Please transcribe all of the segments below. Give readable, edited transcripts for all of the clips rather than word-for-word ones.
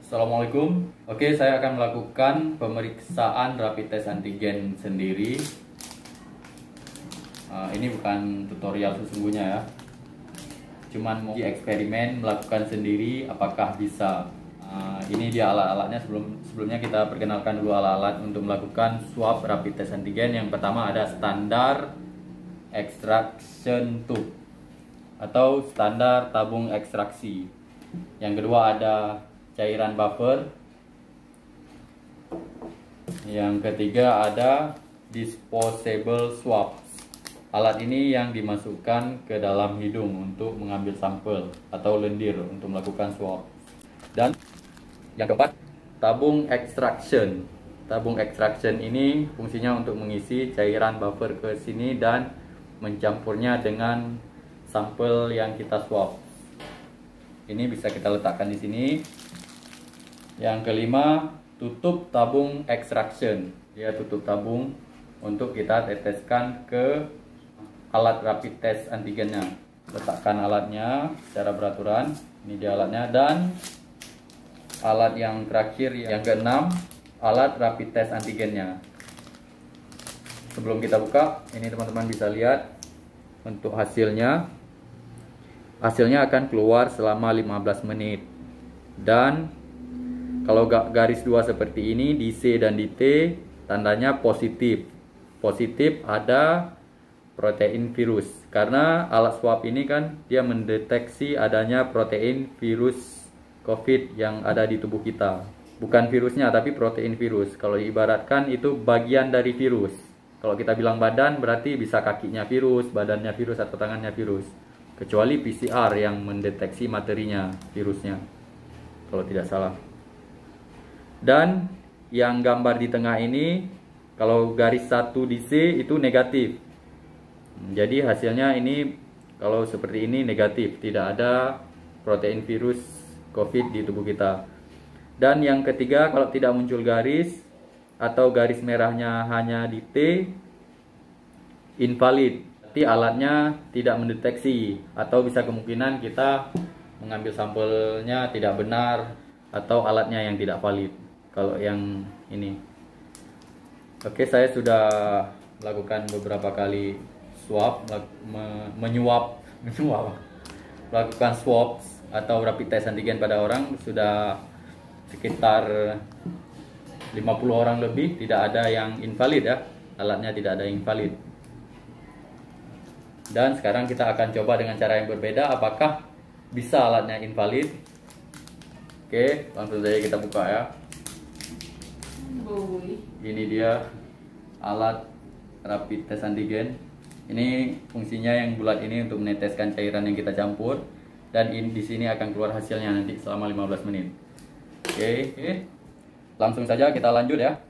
Assalamualaikum. Oke, saya akan melakukan pemeriksaan rapid test antigen sendiri. Ini bukan tutorial sesungguhnya ya. Cuman mau eksperimen melakukan sendiri apakah bisa. Ini dia alat-alatnya. Sebelumnya kita perkenalkan dulu alat-alat untuk melakukan swab rapid test antigen. Yang pertama ada standar extraction tube atau standar tabung ekstraksi. Yang kedua ada cairan buffer. Yang ketiga ada disposable swab. Alat ini yang dimasukkan ke dalam hidung untuk mengambil sampel atau lendir untuk melakukan swab. Dan yang keempat, tabung extraction. Tabung extraction ini fungsinya untuk mengisi cairan buffer ke sini dan mencampurnya dengan sampel yang kita swab. Ini bisa kita letakkan di sini. Yang kelima, tutup tabung extraction. Dia tutup tabung untuk kita teteskan ke alat rapid test antigennya. Letakkan alatnya secara beraturan. Ini dia alatnya. Dan alat yang terakhir, yang keenam, alat rapid test antigennya. Sebelum kita buka, ini teman-teman bisa lihat untuk hasilnya. Hasilnya akan keluar selama 15 menit. Dan kalau garis 2 seperti ini, di C dan di T, tandanya positif. Positif ada protein virus. Karena alat swab ini kan dia mendeteksi adanya protein virus COVID yang ada di tubuh kita. Bukan virusnya, tapi protein virus. Kalau diibaratkan itu bagian dari virus. Kalau kita bilang badan, berarti bisa kakinya virus, badannya virus, atau tangannya virus. Kecuali PCR yang mendeteksi materinya, virusnya. Kalau tidak salah. Dan yang gambar di tengah ini, kalau garis 1 di C itu negatif. Jadi hasilnya ini kalau seperti ini negatif, tidak ada protein virus COVID di tubuh kita. Dan yang ketiga, kalau tidak muncul garis atau garis merahnya hanya di T, invalid. Berarti alatnya tidak mendeteksi, atau bisa kemungkinan kita mengambil sampelnya tidak benar atau alatnya yang tidak valid. Kalau yang ini, oke, saya sudah melakukan beberapa kali swab, melakukan swab atau rapid test antigen pada orang sudah sekitar 50 orang lebih. Tidak ada yang invalid ya, alatnya tidak ada yang invalid. Dan sekarang kita akan coba dengan cara yang berbeda, apakah bisa alatnya invalid. Oke, langsung saja kita buka ya. Ini dia alat rapid test antigen. Ini fungsinya yang bulat ini untuk meneteskan cairan yang kita campur, dan di sini akan keluar hasilnya nanti selama 15 menit. Oke. Langsung saja kita lanjut ya.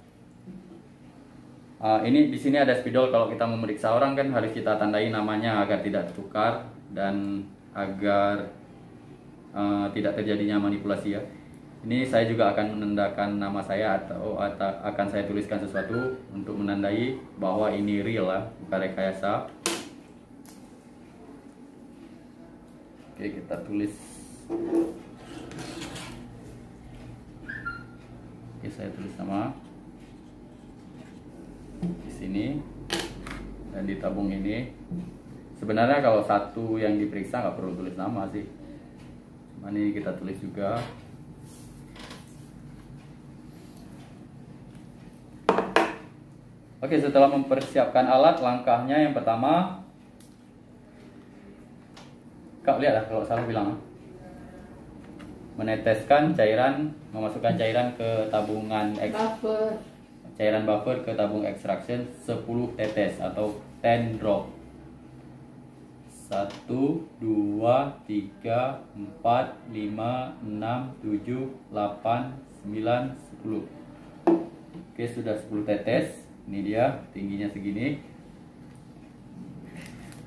Ini di sini ada spidol. Kalau kita memeriksa orang kan harus kita tandai namanya agar tidak tertukar dan agar tidak terjadinya manipulasi ya. Ini saya juga akan menandakan nama saya atau akan saya tuliskan sesuatu untuk menandai bahwa ini real lah, bukan rekayasa. Oke, kita tulis. Oke, saya tulis nama di sini dan di tabung ini. Sebenarnya kalau satu yang diperiksa nggak perlu tulis nama sih. Ini kita tulis juga. Oke, setelah mempersiapkan alat, langkahnya yang pertama, Kak lihat lah kalau salah bilang, meneteskan cairan, memasukkan cairan ke tabungan cairan buffer ke tabung extraction 10 tetes atau 10 drop. 1, 2, 3, 4, 5, 6, 7, 8, 9, 10. Oke, sudah 10 tetes. Ini dia, tingginya segini.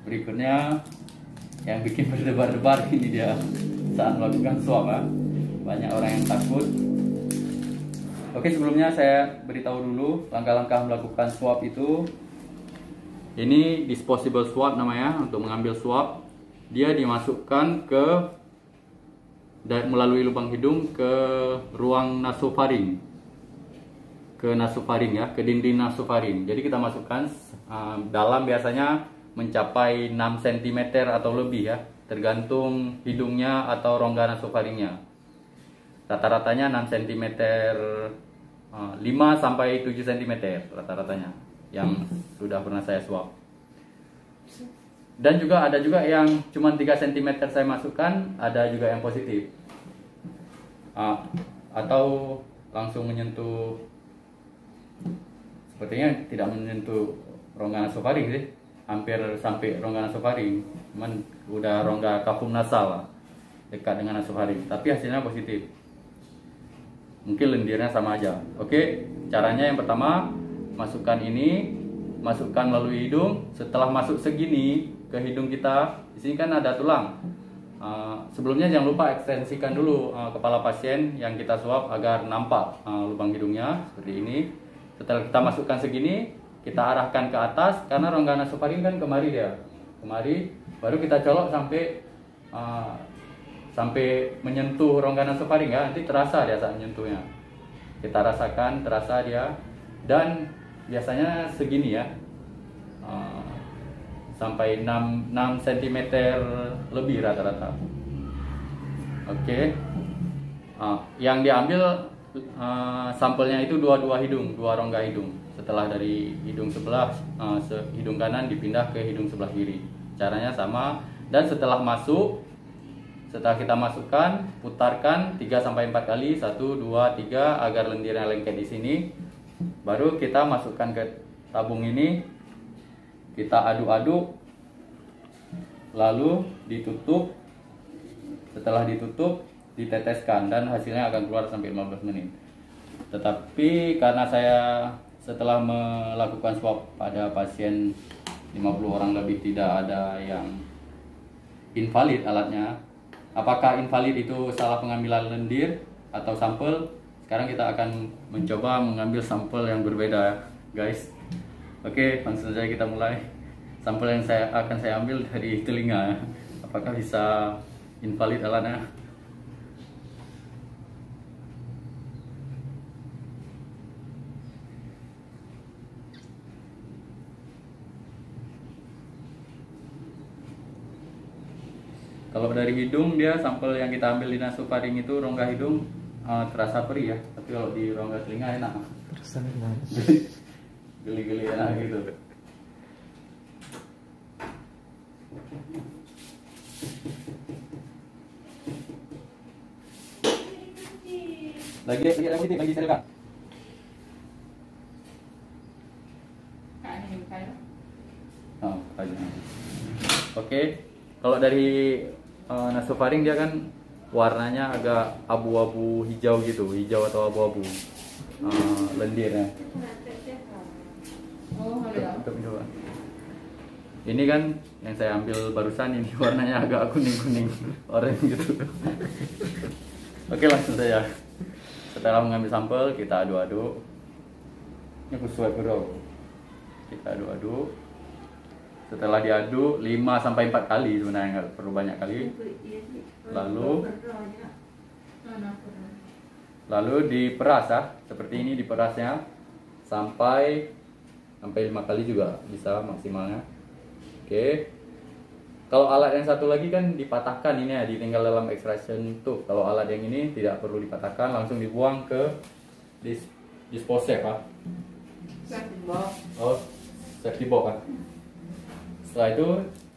Berikutnya yang bikin berdebar-debar ini dia saat melakukan swab ya. Banyak orang yang takut. Oke, sebelumnya saya beritahu dulu langkah-langkah melakukan swab itu. Ini disposable swab namanya, untuk mengambil swab. Dia dimasukkan ke dan melalui lubang hidung ke ruang nasofaring, ke nasofaring ya, ke dinding nasofaring. Jadi kita masukkan dalam biasanya mencapai 6 cm atau lebih ya, tergantung hidungnya atau rongga nasofaringnya. Rata-ratanya 6 cm, 5 sampai 7 cm rata-ratanya yang sudah pernah saya swab. Dan juga ada juga yang cuma 3 cm saya masukkan, ada juga yang positif. Atau langsung menyentuh, sepertinya tidak menyentuh rongga nasofaring sih. Hampir sampai rongga nasofaring, cuman udah rongga kafum nasal lah, dekat dengan nasofaring, tapi hasilnya positif. Mungkin lendirnya sama aja. Oke, caranya yang pertama, masukkan ini, masukkan melalui hidung. Setelah masuk segini ke hidung kita, di sini kan ada tulang. Sebelumnya jangan lupa ekstensikan dulu kepala pasien yang kita swab agar nampak lubang hidungnya seperti ini. Setelah kita masukkan segini, kita arahkan ke atas karena rongga nasofaring kan kemari dia, kemari, baru kita colok sampai menyentuh rongga nasofaring ya, nanti terasa dia saat menyentuhnya. Kita rasakan, terasa dia, dan biasanya segini ya, sampai 6 cm lebih rata-rata. Oke. Yang diambil sampelnya itu dua hidung, 2 rongga hidung. Setelah dari hidung sebelah hidung kanan dipindah ke hidung sebelah kiri. Caranya sama, dan setelah kita masukkan, putarkan 3-4 kali, 1, 2, 3 agar lendirnya lengket di sini. Baru kita masukkan ke tabung ini, kita aduk-aduk, lalu ditutup. Setelah ditutup, diteteskan, dan hasilnya akan keluar sampai 15 menit. Tetapi karena saya setelah melakukan swab pada pasien 50 orang lebih, tidak ada yang invalid alatnya. Apakah invalid itu salah pengambilan lendir atau sampel? Sekarang kita akan mencoba mengambil sampel yang berbeda, guys. Oke, langsung saja kita mulai. Sampel yang akan saya ambil dari telinga. Apakah bisa invalid alatnya? Kalau dari hidung, dia sampel yang kita ambil di nasofaring itu rongga hidung terasa perih ya, tapi kalau di rongga telinga enak. Terasa gimana? Geli-geli enak gitu. Lagi silakan. Oke, kalau dari nasofaring dia kan warnanya agak abu-abu hijau gitu, hijau atau abu-abu lendirnya. Ini kan yang saya ambil barusan, ini warnanya agak kuning-kuning, orange gitu. Oke, langsung saja. Setelah mengambil sampel, kita aduk-aduk. Ini aku swab dulu. Kita aduk-aduk. Setelah diaduk 5-4 kali, sebenarnya nggak perlu banyak kali. Lalu diperas ya, seperti ini diperasnya sampai 5 kali juga bisa maksimalnya. Oke. Kalau alat yang satu lagi kan dipatahkan ini ya, ditinggal dalam extraction tube. Kalau alat yang ini tidak perlu dipatahkan, langsung dibuang ke disposal ya. Safety box. Oh, safety box kan. Setelah itu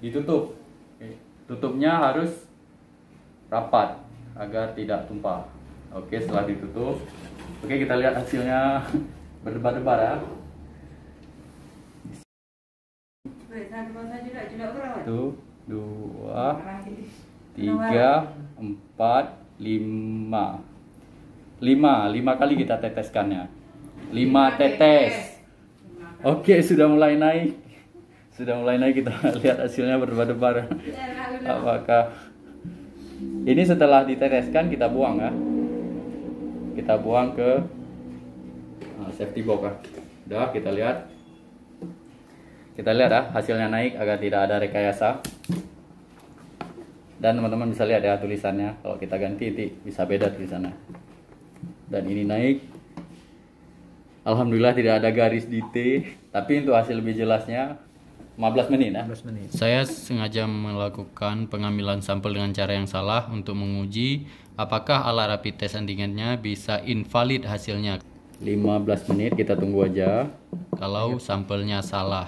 ditutup. Tutupnya harus rapat agar tidak tumpah. Oke, setelah ditutup. Oke, kita lihat hasilnya berdebar-debar ya. 1, 2, 3, 4, 5. 5 kali kita teteskannya. 5 tetes. Oke, sudah mulai naik. Kita lihat hasilnya berdebar-debar. Apakah ini setelah diteteskan kita buang ya? Kita buang ke safety box ya. Udah, kita lihat. Kita lihat ya, hasilnya naik agar tidak ada rekayasa. Dan teman-teman bisa lihat ya tulisannya, kalau kita ganti bisa beda tulisannya. Dan ini naik. Alhamdulillah tidak ada garis di T, tapi untuk hasil lebih jelasnya 15 menit ya. 15 menit. Saya sengaja melakukan pengambilan sampel dengan cara yang salah untuk menguji apakah alat rapid test antigennya bisa invalid hasilnya. 15 menit kita tunggu aja kalau sampelnya salah.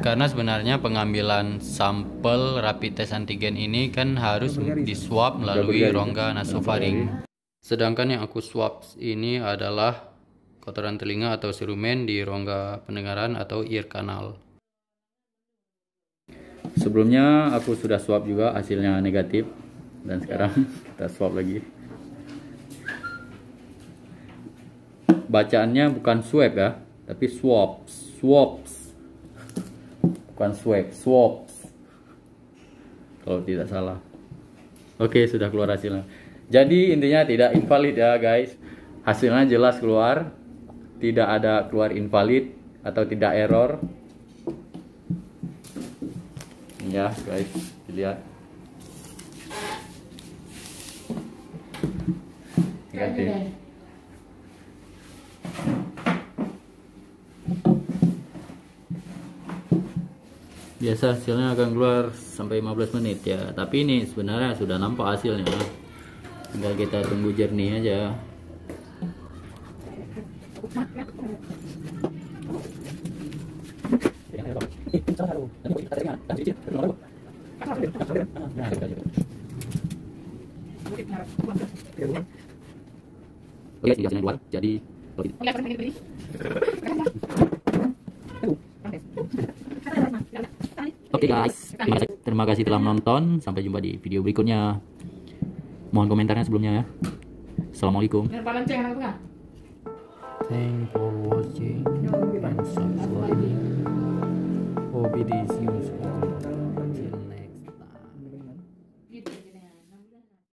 Karena sebenarnya pengambilan sampel rapid test antigen ini kan harus diswab melalui rongga nasofaring. Sedangkan yang aku swab ini adalah kotoran telinga atau serumen di rongga pendengaran atau ear canal. Sebelumnya aku sudah swab juga, hasilnya negatif. Dan sekarang kita swab lagi. Bacaannya bukan swab ya, tapi swabs. Bukan swabs. Kalau tidak salah. Oke, sudah keluar hasilnya. Jadi intinya tidak invalid ya guys. Hasilnya jelas keluar. Tidak ada keluar invalid atau tidak error. Ya guys, dilihat. Negatif. Biasa hasilnya akan keluar sampai 15 menit ya. Tapi ini sebenarnya sudah nampak hasilnya. Tinggal kita tunggu jernih aja. Oke, hasilnya keluar. Jadi oke guys, terima kasih telah menonton. Sampai jumpa di video berikutnya. Mohon komentarnya sebelumnya ya. Assalamualaikum. Thanks for watching and subscribing. Hope it is you.